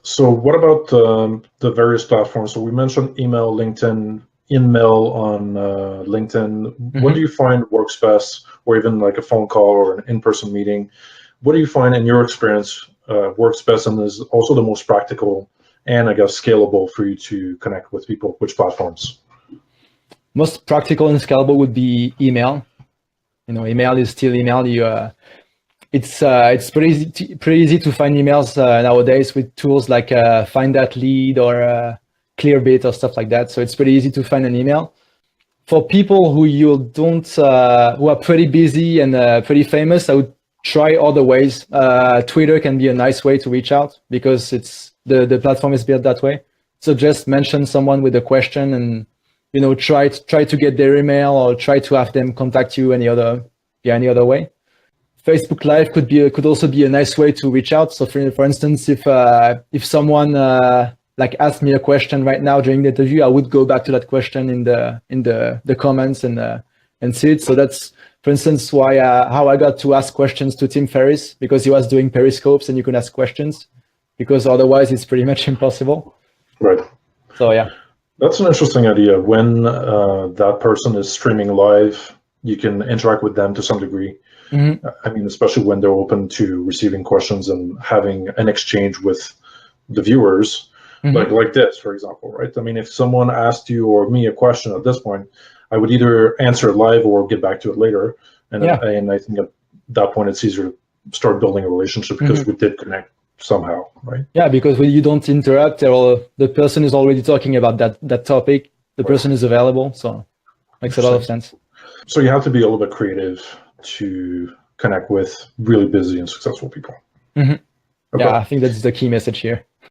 So what about the various platforms? So we mentioned email, LinkedIn, InMail on LinkedIn. What do Mhm. you find works best, or even like a phone call or an in-person meeting? What do you find in your experience works best and is also the most practical and I guess scalable for you to connect with people? Which platforms? Most practical and scalable would be email. Email is still email. It's pretty easy to find emails nowadays with tools like Find That Lead or Clearbit or stuff like that. So it's pretty easy to find an email. For people who you don't who are pretty busy and pretty famous, I would try other ways. Twitter can be a nice way to reach out because it's the platform is built that way. So just mention someone with a question and try to get their email or try to have them contact you any other way. Facebook Live could also be a nice way to reach out. So for instance, if someone like asked me a question right now during the interview, I would go back to that question in the comments and see it. So that's, for instance, why how I got to ask questions to Tim Ferriss, because he was doing periscopes and you could ask questions, because otherwise it's pretty much impossible. Right. So yeah. That's an interesting idea. When that person is streaming live, you can interact with them to some degree. Mm-hmm. I mean, especially when they're open to receiving questions and having an exchange with the viewers, Mm-hmm. like this, for example, right? I mean, if someone asked you or me a question at this point, I would either answer it live or get back to it later. Yeah. And I think at that point, it's easier to start building a relationship because Mm-hmm. we did connect somehow, right? Yeah, because when you don't interrupt, the person is already talking about that topic. The Right. person is available, so makes a lot of Interesting. sense. So you have to be a little bit creative to connect with really busy and successful people. Mm-hmm. Yeah, Okay. I think that's the key message here.